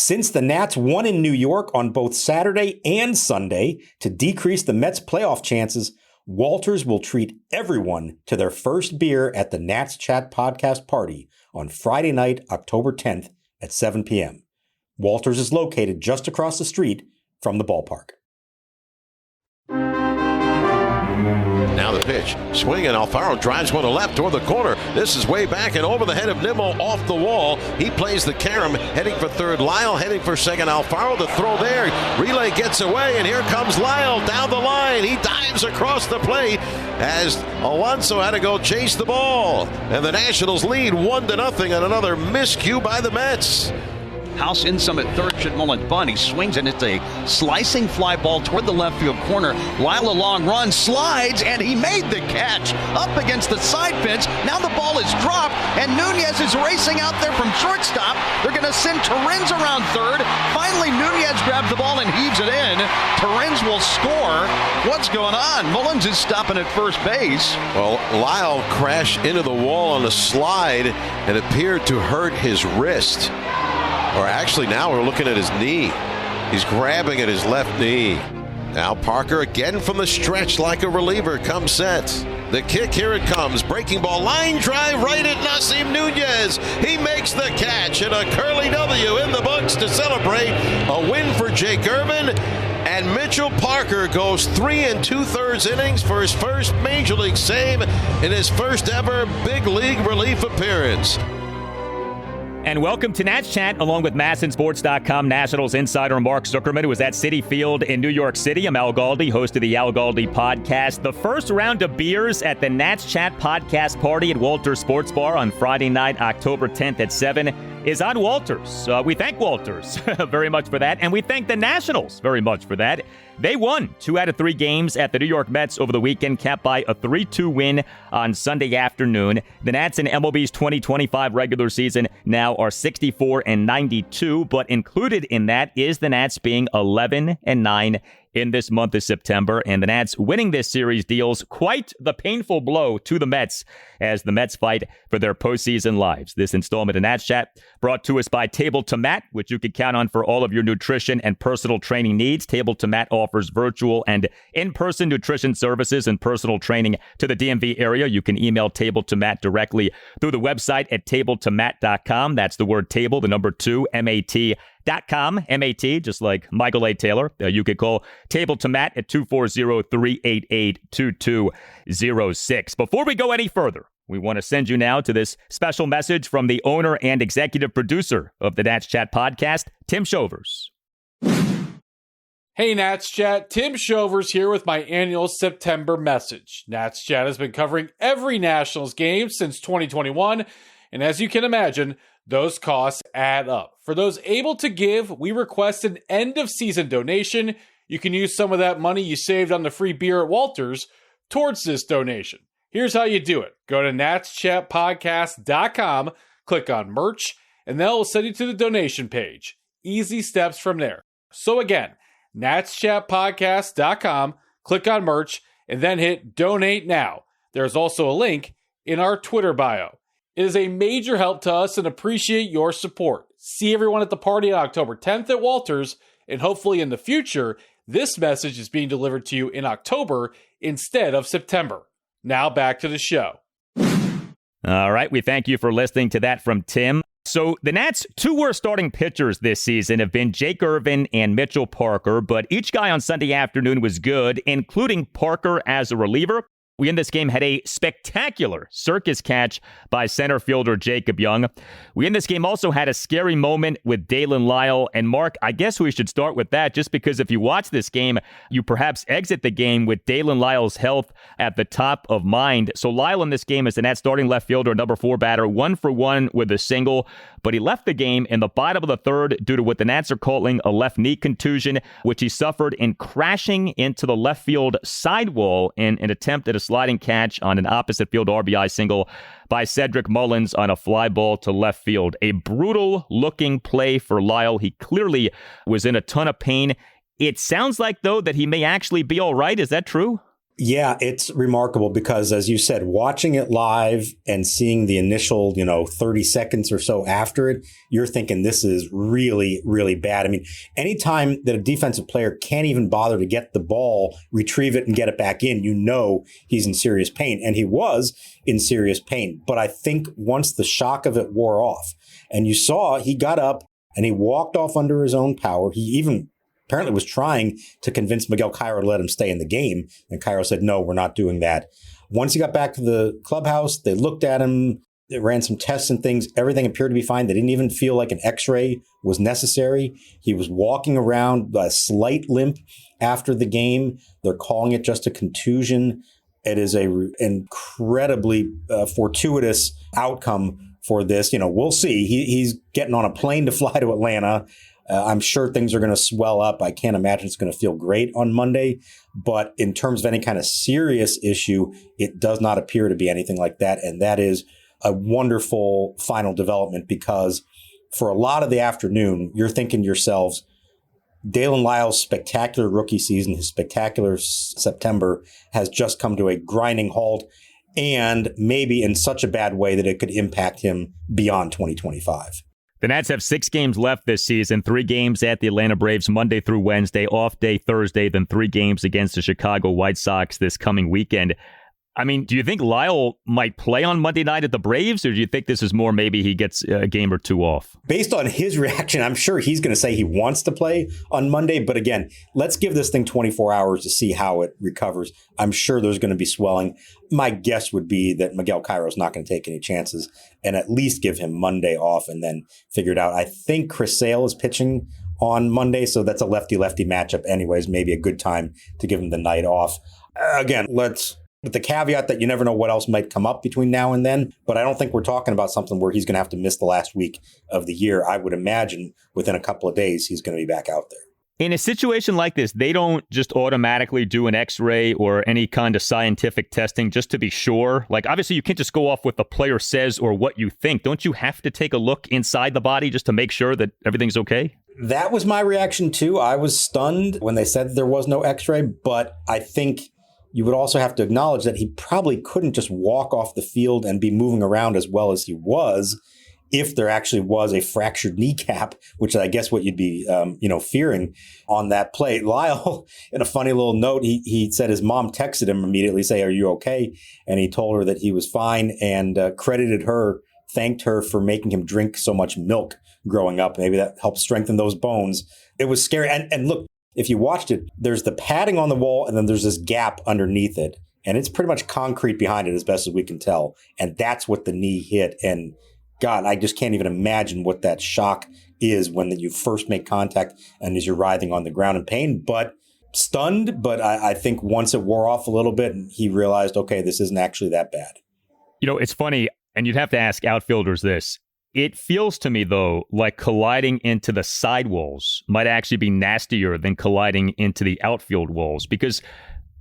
Since the Nats won in New York on both Saturday and Sunday to decrease the Mets' playoff chances, Walters will treat everyone to their first beer at the Nats Chat podcast party on Friday night, October 10th at 7 p.m. Walters is located just across the street from the ballpark. Now the pitch. Swinging. Alfaro drives one to left toward the corner. This is way back and over the head of Nimmo off the wall. He plays the carom, heading for third. Lile heading for second. Alfaro, the throw there. Relay gets away, and here comes Lile down the line. He dives across the plate as Alonso had to go chase the ball. And the Nationals lead 1-0 on another miscue by the Mets. House in some at third should Mullins bunt. He swings and it's a slicing fly ball toward the left field corner. Lyle a long run, slides, and he made the catch up against the side fence. Now the ball is dropped, and Nuñez is racing out there from shortstop. They're going to send Torrens around third. Finally, Nuñez grabs the ball and heaves it in. Torrens will score. What's going on? Mullins is stopping at first base. Well, Lyle crashed into the wall on a slide and appeared to hurt his wrist. Or actually, now we're looking at his knee. He's grabbing at his left knee. Now Parker again from the stretch like a reliever comes set. The kick, here it comes. Breaking ball, line drive right at Nasim Nuñez. He makes the catch and a curly W in the books to celebrate a win for Jake Irvin. And Mitchell Parker goes 3 2/3 innings for his first Major League save in his first ever big league relief appearance. And welcome to Nats Chat, along with MASNsports.com Nationals insider Mark Zuckerman, who was at Citi Field in New York City. I'm Al Galdi, host of the Al Galdi podcast. The first round of beers at the Nats Chat podcast party at Walters Sports Bar on Friday night, October 10th at 7 is on Walters. We thank Walters very much for that, and we thank the Nationals very much for that. They won 2 out of 3 games at the New York Mets over the weekend, capped by a 3-2 win on Sunday afternoon. The Nats in MLB's 2025 regular season now are 64-92, but included in that is the Nats being 11-9 in this month of September, and the Nats winning this series deals quite the painful blow to the Mets as the Mets fight for their postseason lives. This installment of Nats Chat brought to us by Table to Mat, which you can count on for all of your nutrition and personal training needs. Table to Mat offers virtual and in-person nutrition services and personal training to the DMV area. You can email Table to Mat directly through the website at tabletomat.com. That's the word table, the number 2, MAT.com, M-A-T, just like Michael A. Taylor. You could call Table to Mat at 240-388-2206. Before we go any further, we want to send you now to this special message from the owner and executive producer of the Nats Chat podcast, Tim Shovers. Hey Nats Chat, Tim Shovers here with my annual September message. Nats Chat has been covering every Nationals game since 2021, and as you can imagine, those costs add up. For those able to give, we request an end-of-season donation. You can use some of that money you saved on the free beer at Walters towards this donation. Here's how you do it. Go to natschatpodcast.com, click on merch, and they'll send you to the donation page. Easy steps from there. So again, natschatpodcast.com, click on merch, and then hit donate now. There's also a link in our Twitter bio. It is a major help to us and appreciate your support. See everyone at the party on October 10th at Walters, and hopefully in the future, this message is being delivered to you in October instead of September. Now back to the show. All right, we thank you for listening to that from Tim. So the Nats' 2 worst starting pitchers this season have been Jake Irvin and Mitchell Parker, but each guy on Sunday afternoon was good, including Parker as a reliever. We in this game had a spectacular circus catch by center fielder Jacob Young. We in this game also had a scary moment with Daylen Lile. And Mark, I guess we should start with that just because if you watch this game, you perhaps exit the game with Daylen Lile's health at the top of mind. So Lile in this game is the Nats starting left fielder, number 4 batter, 1 for 1 with a single. But he left the game in the bottom of the third due to what the Nats are calling a left knee contusion, which he suffered in crashing into the left field sidewall in an attempt at a sliding catch on an opposite field RBI single by Cedric Mullins on a fly ball to left field. A brutal looking play for Lile. He clearly was in a ton of pain. It sounds like, though, that he may actually be all right. Is that true? Yeah, it's remarkable because, as you said, watching it live and seeing the initial, 30 seconds or so after it, you're thinking this is really, really bad. I mean, anytime that a defensive player can't even bother to get the ball, retrieve it and get it back in, he's in serious pain. And he was in serious pain. But I think once the shock of it wore off and you saw he got up and he walked off under his own power, he even apparently was trying to convince Miguel Cairo to let him stay in the game. And Cairo said, no, we're not doing that. Once he got back to the clubhouse, they looked at him, they ran some tests and things. Everything appeared to be fine. They didn't even feel like an x-ray was necessary. He was walking around a slight limp after the game. They're calling it just a contusion. It is a incredibly fortuitous outcome for this. We'll see. He's getting on a plane to fly to Atlanta. I'm sure things are going to swell up. I can't imagine it's going to feel great on Monday. But in terms of any kind of serious issue, it does not appear to be anything like that. And that is a wonderful final development because for a lot of the afternoon, you're thinking to yourselves, Daylen Lile's spectacular rookie season, his spectacular September has just come to a grinding halt and maybe in such a bad way that it could impact him beyond 2025. The Nats have 6 games left this season, 3 games at the Atlanta Braves Monday through Wednesday, off day Thursday, then 3 games against the Chicago White Sox this coming weekend. I mean, do you think Lile might play on Monday night at the Braves, or do you think this is more maybe he gets a game or 2 off? Based on his reaction, I'm sure he's going to say he wants to play on Monday. But again, let's give this thing 24 hours to see how it recovers. I'm sure there's going to be swelling. My guess would be that Miguel Cairo is not going to take any chances and at least give him Monday off and then figure it out. I think Chris Sale is pitching on Monday, so that's a lefty-lefty matchup anyways. Maybe a good time to give him the night off. Again, with the caveat that you never know what else might come up between now and then. But I don't think we're talking about something where he's going to have to miss the last week of the year. I would imagine within a couple of days, he's going to be back out there. In a situation like this, they don't just automatically do an x-ray or any kind of scientific testing just to be sure. Like, obviously, you can't just go off what the player says or what you think. Don't you have to take a look inside the body just to make sure that everything's okay? That was my reaction, too. I was stunned when they said there was no x-ray, but I think you would also have to acknowledge that he probably couldn't just walk off the field and be moving around as well as he was if there actually was a fractured kneecap, which I guess what you'd be, fearing on that play. Lile, in a funny little note, he said his mom texted him immediately, say, "Are you okay?" And he told her that he was fine and thanked her for making him drink so much milk growing up. Maybe that helped strengthen those bones. It was scary. And look, if you watched it, there's the padding on the wall and then there's this gap underneath it. And it's pretty much concrete behind it as best as we can tell. And that's what the knee hit. And God, I just can't even imagine what that shock is when you first make contact and as you're writhing on the ground in pain. But stunned, but I think once it wore off a little bit, he realized, okay, this isn't actually that bad. It's funny, and you'd have to ask outfielders this. It feels to me, though, like colliding into the side walls might actually be nastier than colliding into the outfield walls, because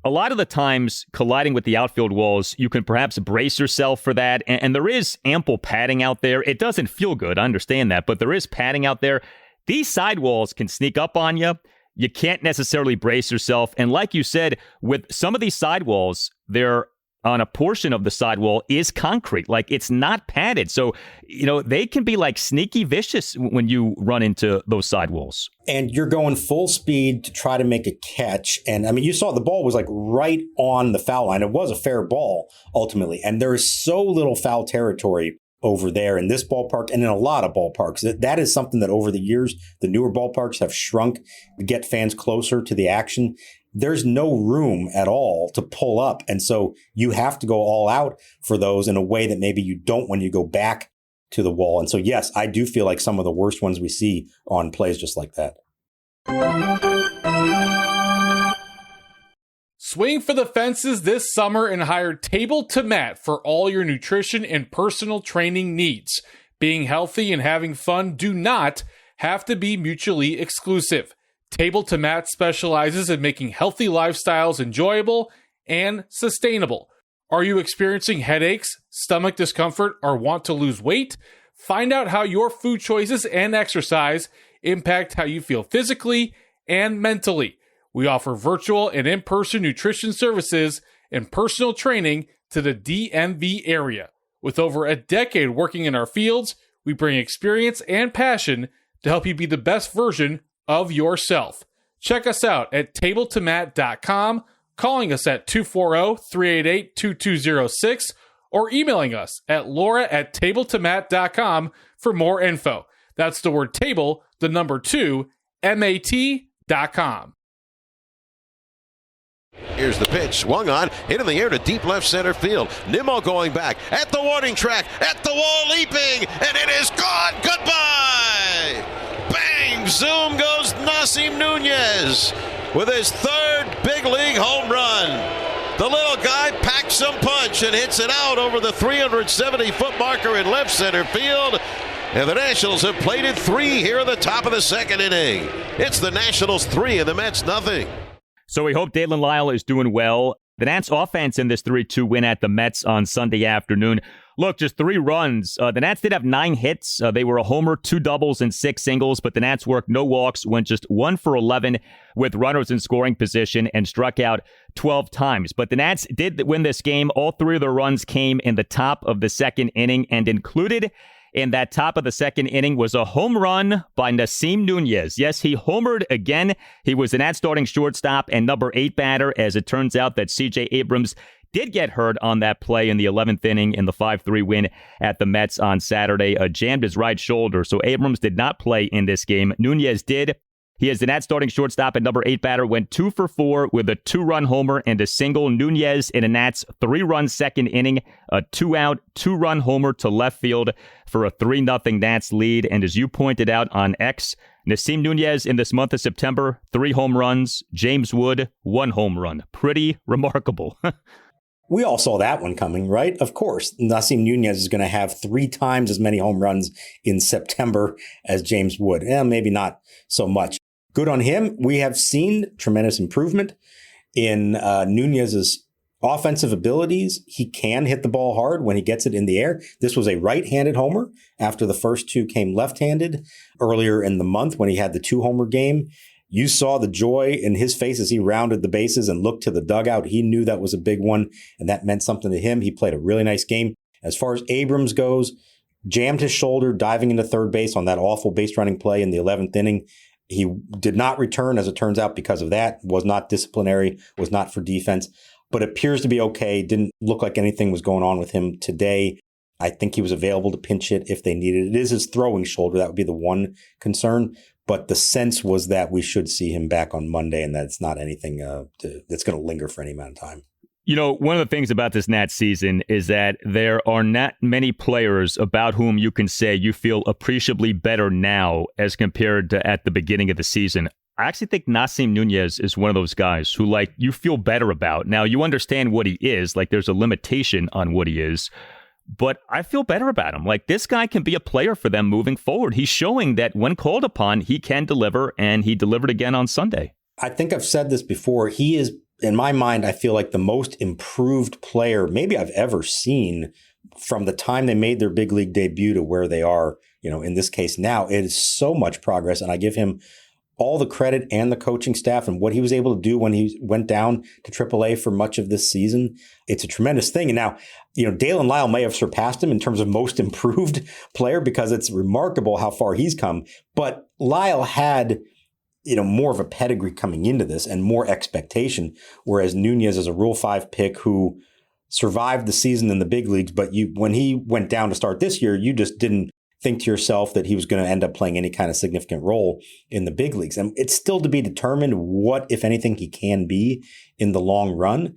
a lot of the times colliding with the outfield walls, you can perhaps brace yourself for that. And there is ample padding out there. It doesn't feel good. I understand that. But there is padding out there. These side walls can sneak up on you. You can't necessarily brace yourself. And like you said, with some of these side walls, they're on a portion of the sidewall is concrete. Like, it's not padded. So, they can be like sneaky vicious when you run into those sidewalls. And you're going full speed to try to make a catch. And I mean, you saw the ball was like right on the foul line. It was a fair ball ultimately. And there is so little foul territory over there in this ballpark and in a lot of ballparks. That is something that over the years, the newer ballparks have shrunk to get fans closer to the action. There's no room at all to pull up. And so you have to go all out for those in a way that maybe you don't when you go back to the wall. And so, yes, I do feel like some of the worst ones we see on plays just like that. Swing for the fences this summer and hire Table to Mat for all your nutrition and personal training needs. Being healthy and having fun do not have to be mutually exclusive. Table to Mat specializes in making healthy lifestyles enjoyable and sustainable. Are you experiencing headaches, stomach discomfort, or want to lose weight? Find out how your food choices and exercise impact how you feel physically and mentally. We offer virtual and in-person nutrition services and personal training to the DMV area. With over a decade working in our fields, we bring experience and passion to help you be the best version of yourself. Check us out at tabletomat.com, calling us at 240-388-2206, or emailing us at laura@tabletomat.com for more info. That's the word table, the number 2, MAT.com. Here's the pitch, swung on, hit in the air to deep left center field. Nimmo going back, at the warning track, at the wall leaping, and it is gone. Goodbye! Bang! Zoom goes Nasim Nuñez with his third big league home run. The little guy packs some punch and hits it out over the 370-foot marker in left center field. And the Nationals have plated 3 here in the top of the second inning. It's the Nationals 3 and the Mets nothing. So we hope Daylen Lile is doing well. The Nats offense in this 3-2 win at the Mets on Sunday afternoon. Look, just 3 runs. The Nats did have 9 hits. They were a homer, 2 doubles, and 6 singles, but the Nats worked no walks, went just 1 for 11 with runners in scoring position and struck out 12 times. But the Nats did win this game. All 3 of their runs came in the top of the second inning, and included in that top of the second inning was a home run by Nasim Nuñez. Yes, he homered again. He was the Nats starting shortstop and number 8 batter, as it turns out that CJ Abrams did get hurt on that play in the 11th inning in the 5-3 win at the Mets on Saturday. Jammed his right shoulder, so Abrams did not play in this game. Nuñez did. He is the Nats starting shortstop and number 8 batter, went 2 for 4 with a 2-run homer and a single. Nuñez in a Nats 3-run second inning, a 2-out, 2-run homer to left field for a 3-0 Nats lead. And as you pointed out on X, Nasim Nuñez in this month of September, 3 home runs. James Wood, 1 home run. Pretty remarkable. We all saw that one coming, right? Of course, Nasim Nuñez is going to have 3 times as many home runs in September as James Wood. Maybe not so much. Good on him. We have seen tremendous improvement in Nuñez's offensive abilities. He can hit the ball hard when he gets it in the air. This was a right-handed homer after the first 2 came left-handed earlier in the month when he had the 2-homer game. You saw the joy in his face as he rounded the bases and looked to the dugout. He knew that was a big one, and that meant something to him. He played a really nice game. As far as Abrams goes, jammed his shoulder diving into third base on that awful base running play in the 11th inning. He did not return, as it turns out, because of that. Was not disciplinary, was not for defense, but appears to be okay. Didn't look like anything was going on with him today. I think he was available to pinch hit if they needed it. It is his throwing shoulder. That would be the one concern. But the sense was that we should see him back on Monday and that it's not anything that's going to linger for any amount of time. You know, one of the things about this Nats season is that there are not many players about whom you can say you feel appreciably better now as compared to at the beginning of the season. I actually think Nasim Nuñez is one of those guys who, like, you feel better about. Now, you understand what he is. Like, there's a limitation on what he is. But I feel better about him. Like, this guy can be a player for them moving forward. He's showing that when called upon, he can deliver, and he delivered again on Sunday. I think I've said this before. He is, in my mind, I feel like the most improved player maybe I've ever seen from the time they made their big league debut to where they are, in this case now. It is so much progress, and I give him all the credit and the coaching staff and what he was able to do when he went down to AAA for much of this season. It's a tremendous thing. And now, Daylen Lile may have surpassed him in terms of most improved player because it's remarkable how far he's come. But Lile had, more of a pedigree coming into this and more expectation, whereas Nuñez is a Rule 5 pick who survived the season in the big leagues. But when he went down to start this year, you just didn't think to yourself that he was going to end up playing any kind of significant role in the big leagues. And it's still to be determined what, if anything, he can be in the long run.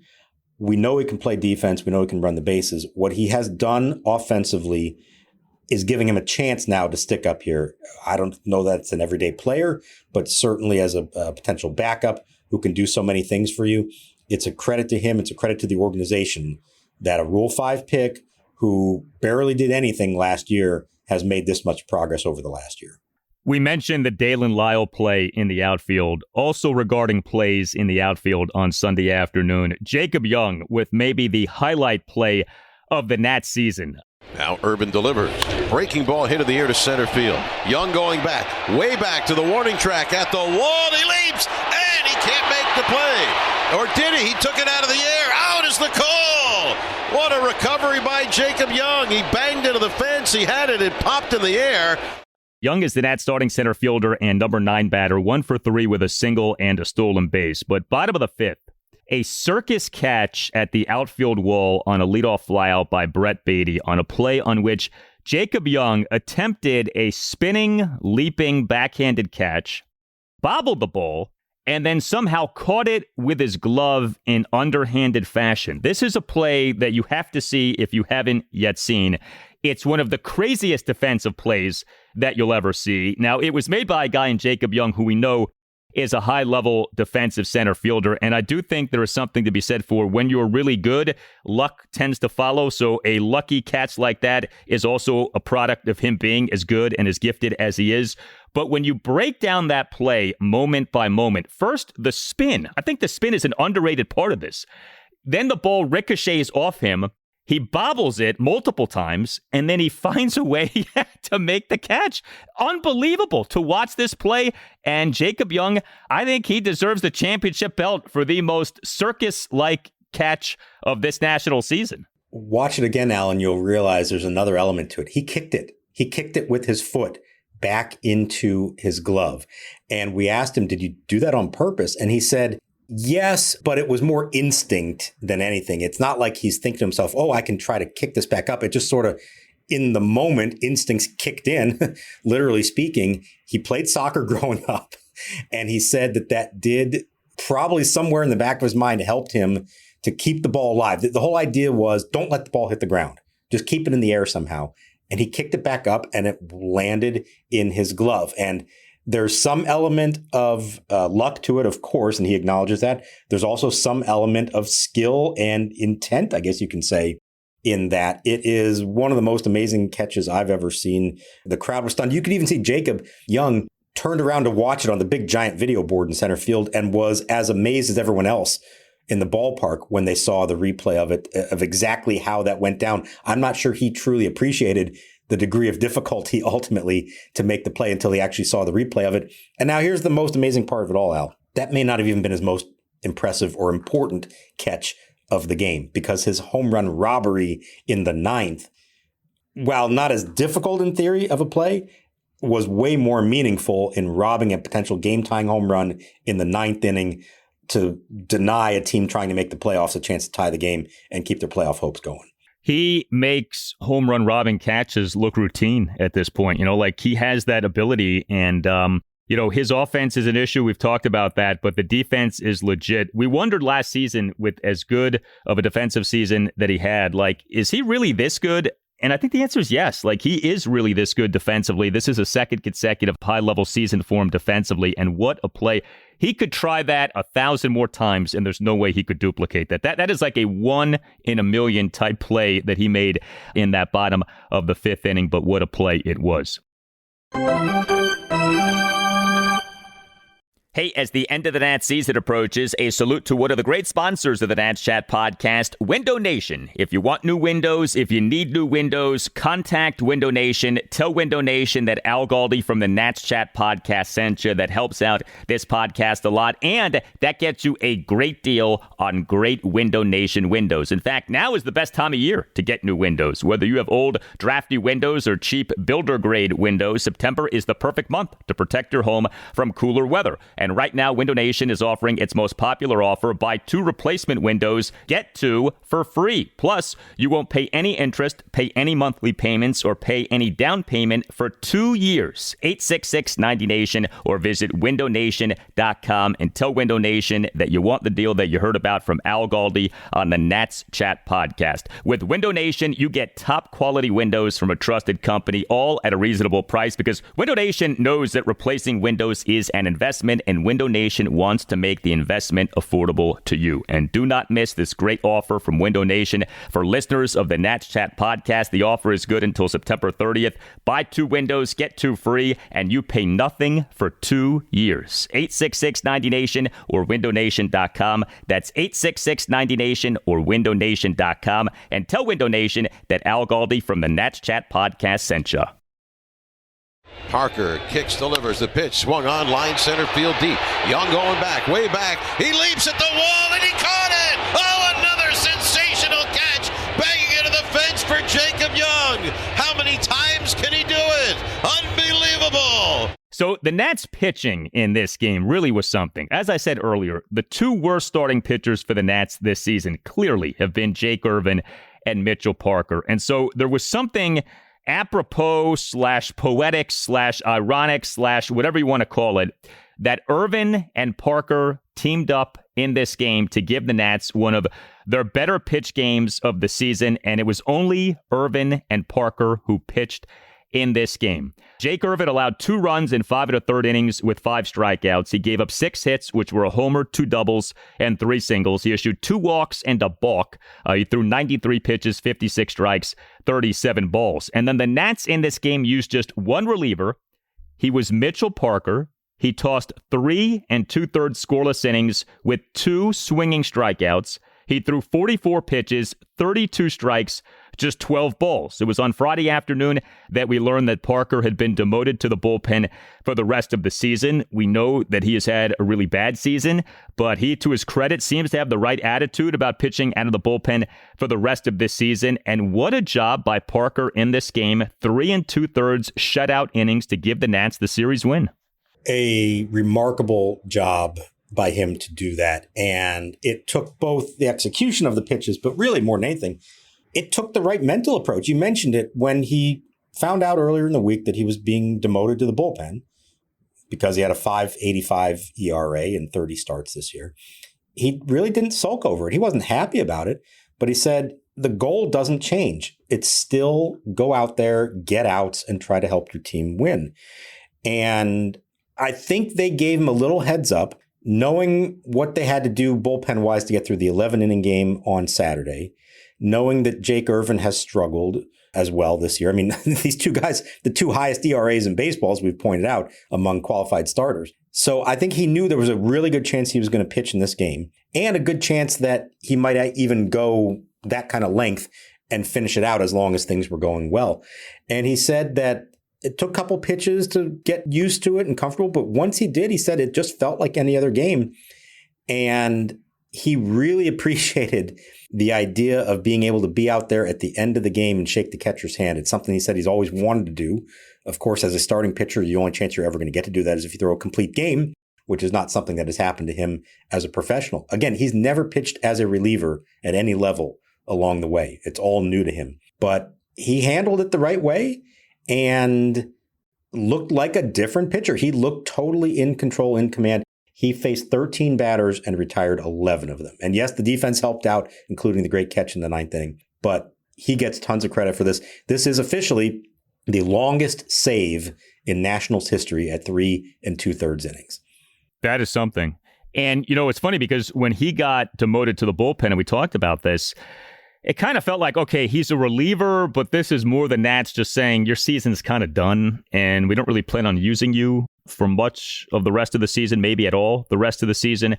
We know he can play defense. We know he can run the bases. What he has done offensively is giving him a chance now to stick up here. I don't know that it's an everyday player, but certainly as a potential backup who can do so many things for you. It's a credit to him. It's a credit to the organization that a Rule 5 pick who barely did anything last year has made this much progress over the last year. We mentioned the Daylen Lile play in the outfield. Also regarding plays in the outfield on Sunday afternoon, Jacob Young with maybe the highlight play of the Nats season. Now Irvin delivers. Breaking ball hit in the air to center field. Young going back, way back to the warning track at the wall. He leaps, and he can't make the play. Or did he? He took it out of the air. Out is the call. What a recovery by Jacob Young. He banged into the fence. He had it. It popped in the air. Young is the Nats starting center fielder and number 9 batter, 1 for 3 with a single and a stolen base. But bottom of the 5th, a circus catch at the outfield wall on a leadoff flyout by Brett Beatty on a play on which Jacob Young attempted a spinning, leaping, backhanded catch, bobbled the ball, and then somehow caught it with his glove in underhanded fashion. This is a play that you have to see if you haven't yet seen. It's one of the craziest defensive plays that you'll ever see. Now, it was made by a guy in Jacob Young who we know is a high-level defensive center fielder, and I do think there is something to be said for when you're really good, luck tends to follow, so a lucky catch like that is also a product of him being as good and as gifted as he is. But when you break down that play moment by moment, first, the spin. I think the spin is an underrated part of this. Then the ball ricochets off him. He bobbles it multiple times, and then he finds a way to make the catch. Unbelievable to watch this play. And Jacob Young, I think he deserves the championship belt for the most circus-like catch of this national season. Watch it again, Alan. You'll realize there's another element to it. He kicked it. He kicked it with his foot back into his glove. And we asked him, did you do that on purpose? And he said, yes, but it was more instinct than anything. It's not like he's thinking to himself, oh, I can try to kick this back up. It just sort of, in the moment, instincts kicked in, literally speaking. He played soccer growing up, and he said that did probably somewhere in the back of his mind helped him to keep the ball alive. The whole idea was don't let the ball hit the ground. Just keep it in the air somehow. And he kicked it back up, and it landed in his glove. And there's some element of luck to it, of course, and he acknowledges that. There's also some element of skill and intent, I guess you can say, in that. It is one of the most amazing catches I've ever seen. The crowd was stunned. You could even see Jacob Young turned around to watch it on the big giant video board in center field and was as amazed as everyone else in the ballpark when they saw the replay of it, of exactly how that went down. I'm not sure he truly appreciated the degree of difficulty ultimately to make the play until he actually saw the replay of it. And now here's the most amazing part of it all, Al. That may not have even been his most impressive or important catch of the game, because his home run robbery in the 9th, while not as difficult in theory of a play, was way more meaningful in robbing a potential game-tying home run in the 9th inning to deny a team trying to make the playoffs a chance to tie the game and keep their playoff hopes going. He makes home run robbing catches look routine at this point. You know, like he has that ability, and, you know, his offense is an issue. We've talked about that, but the defense is legit. We wondered last season, with as good of a defensive season that he had, like, is he really this good? And I think the answer is yes. Like, he is really this good defensively. This is a second consecutive high-level season for him defensively, and what a play. He could try that 1,000 more times, and there's no way he could duplicate that. That is like a 1 in a million type play that he made in that bottom of the 5th inning, but what a play it was. Hey, as the end of the Nats season approaches, a salute to one of the great sponsors of the Nats Chat podcast, Window Nation. If you want new windows, if you need new windows, contact Window Nation. Tell Window Nation that Al Galdi from the Nats Chat podcast sent you. That helps out this podcast a lot, and that gets you a great deal on great Window Nation windows. In fact, now is the best time of year to get new windows. Whether you have old, drafty windows or cheap builder-grade windows, September is the perfect month to protect your home from cooler weather. And right now, Window Nation is offering its most popular offer: buy 2 replacement windows, get 2 for free. Plus, you won't pay any interest, pay any monthly payments, or pay any down payment for 2 years. 866-90-NATION or visit windownation.com and tell Window Nation that you want the deal that you heard about from Al Galdi on the Nats Chat podcast. With Window Nation, you get top quality windows from a trusted company, all at a reasonable price, because Window Nation knows that replacing windows is an investment, and Window Nation wants to make the investment affordable to you. And do not miss this great offer from Window Nation. For listeners of the Nats Chat podcast, the offer is good until September 30th. Buy 2 windows, get 2 free, and you pay nothing for 2 years. 866-90-NATION or windownation.com. That's 866-90-NATION or windownation.com. And tell Window Nation that Al Galdi from the Nats Chat podcast sent you. Parker kicks, delivers the pitch, swung on, line center field deep. Young going back, way back. He leaps at the wall and he caught it. Oh, another sensational catch. Banging into the fence for Jacob Young. How many times can he do it? Unbelievable. So the Nats pitching in this game really was something. As I said earlier, the 2 worst starting pitchers for the Nats this season clearly have been Jake Irvin and Mitchell Parker. And so there was something apropos / poetic / ironic / whatever you want to call it, that Irvin and Parker teamed up in this game to give the Nats one of their better pitch games of the season. And it was only Irvin and Parker who pitched in this game. Jake Irvin allowed 2 runs in 5 1/3 innings with 5 strikeouts. He gave up 6 hits, which were a homer, 2 doubles, and 3 singles. He issued 2 walks and a balk. He threw 93 pitches, 56 strikes, 37 balls. And then the Nats in this game used just 1 reliever. He was Mitchell Parker. He tossed 3 2/3 scoreless innings with 2 swinging strikeouts. He threw 44 pitches, 32 strikes, just 12 balls. It was on Friday afternoon that we learned that Parker had been demoted to the bullpen for the rest of the season. We know that he has had a really bad season, but he, to his credit, seems to have the right attitude about pitching out of the bullpen for the rest of this season. And what a job by Parker in this game. 3 2/3 shutout innings to give the Nats the series win. A remarkable job by him to do that. And it took both the execution of the pitches, but really more than anything, it took the right mental approach. You mentioned it when he found out earlier in the week that he was being demoted to the bullpen because he had a 5.85 ERA in 30 starts this year. He really didn't sulk over it. He wasn't happy about it, but he said the goal doesn't change. It's still go out there, get outs, and try to help your team win. And I think they gave him a little heads up, knowing what they had to do bullpen-wise to get through the 11-inning game on Saturday, knowing that Jake Irvin has struggled as well this year. I mean, these 2 guys, the 2 highest ERAs in baseball, as we've pointed out, among qualified starters. So I think he knew there was a really good chance he was going to pitch in this game, and a good chance that he might even go that kind of length and finish it out as long as things were going well. And he said that it took a couple pitches to get used to it and comfortable, but once he did, he said it just felt like any other game. And he really appreciated the idea of being able to be out there at the end of the game and shake the catcher's hand. It's something he said he's always wanted to do. Of course, as a starting pitcher, the only chance you're ever going to get to do that is if you throw a complete game, which is not something that has happened to him as a professional. Again, he's never pitched as a reliever at any level along the way. It's all new to him. But he handled it the right way and looked like a different pitcher. He looked totally in control, in command. He faced 13 batters and retired 11 of them. And yes, the defense helped out, including the great catch in the 9th inning. But he gets tons of credit for this. This is officially the longest save in Nationals history at 3 2/3 innings. That is something. And, you know, it's funny because when he got demoted to the bullpen, and we talked about this, it kind of felt like, okay, he's a reliever, but this is more the Nats just saying your season's kind of done and we don't really plan on using you for much of the rest of the season, maybe at all the rest of the season.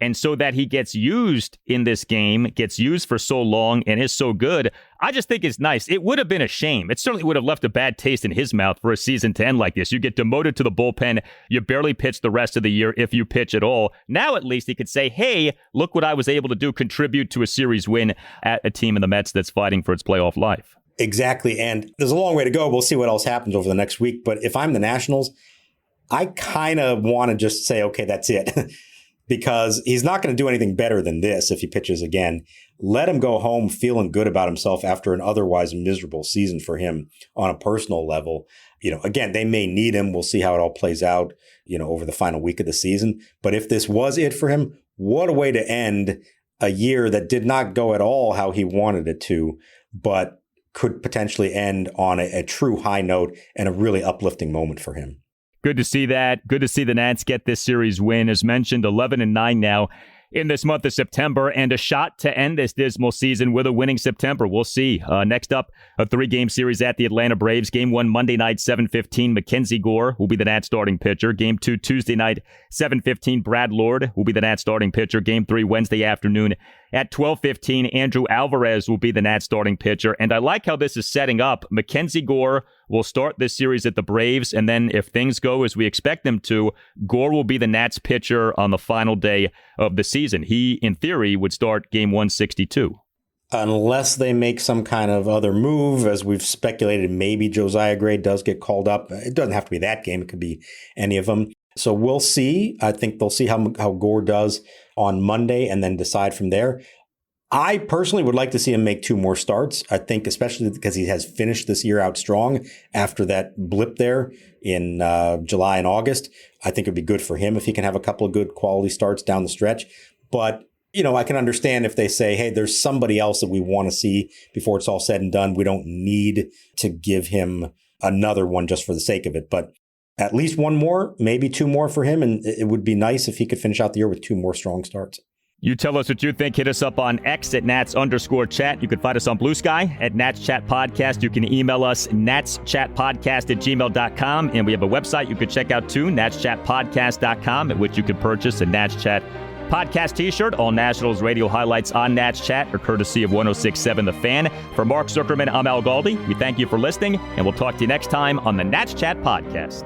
And so that he gets used in this game, gets used for so long and is so good, I just think it's nice. It would have been a shame. It certainly would have left a bad taste in his mouth for a season to end like this. You get demoted to the bullpen. You barely pitch the rest of the year if you pitch at all. Now at least he could say, hey, look what I was able to do, contribute to a series win at a team in the Mets that's fighting for its playoff life. Exactly. And there's a long way to go. We'll see what else happens over the next week. But if I'm the Nationals, I kind of want to just say, okay, that's it. Because he's not going to do anything better than this if he pitches again. Let him go home feeling good about himself after an otherwise miserable season for him on a personal level. You know, again, they may need him. We'll see how it all plays out, you know, over the final week of the season. But if this was it for him, what a way to end a year that did not go at all how he wanted it to, but could potentially end on a true high note and a really uplifting moment for him. Good to see that. Good to see the Nats get this series win. As mentioned, 11-9 now in this month of September, and a shot to end this dismal season with a winning September. We'll see. Next up, a 3-game series at the Atlanta Braves. Game 1 Monday night, 7:15. Mackenzie Gore will be the Nats starting pitcher. Game 2 Tuesday night, 7:15. Brad Lord will be the Nats starting pitcher. Game 3 Wednesday afternoon at 12:15. Andrew Alvarez will be the Nats starting pitcher. And I like how this is setting up. Mackenzie Gore will start this series at the Braves, and then if things go as we expect them to, Gore will be the Nats pitcher on the final day of the season. He, in theory, would start game 162. Unless they make some kind of other move, as we've speculated, maybe Josiah Gray does get called up. It doesn't have to be that game. It could be any of them. So we'll see. I think they'll see how Gore does on Monday and then decide from there. I personally would like to see him make 2 more starts. I think especially because he has finished this year out strong after that blip there in July and August. I think it'd be good for him if he can have a couple of good quality starts down the stretch. But, I can understand if they say, hey, there's somebody else that we want to see before it's all said and done. We don't need to give him another one just for the sake of it. But at least 1 more, maybe 2 more for him. And it would be nice if he could finish out the year with 2 more strong starts. You tell us what you think. Hit us up on X at Nats_chat. You can find us on Blue Sky at Nats Chat Podcast. You can email us natschatpodcast@gmail.com. And we have a website you can check out too, natschatpodcast.com, at which you can purchase a Nats Chat Podcast t-shirt. All Nationals radio highlights on Nats Chat are courtesy of 106.7 The Fan. For Mark Zuckerman, I'm Al Galdi. We thank you for listening, and we'll talk to you next time on the Nats Chat Podcast.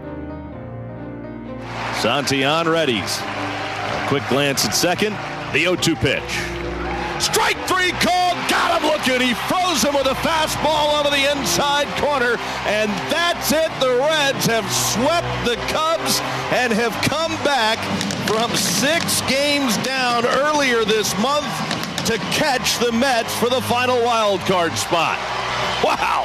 Santi on readies. A quick glance at second. The 0-2 pitch. Strike 3 called. Got him looking. He froze him with a fastball over the inside corner. And that's it. The Reds have swept the Cubs and have come back from 6 games down earlier this month to catch the Mets for the final wild card spot. Wow.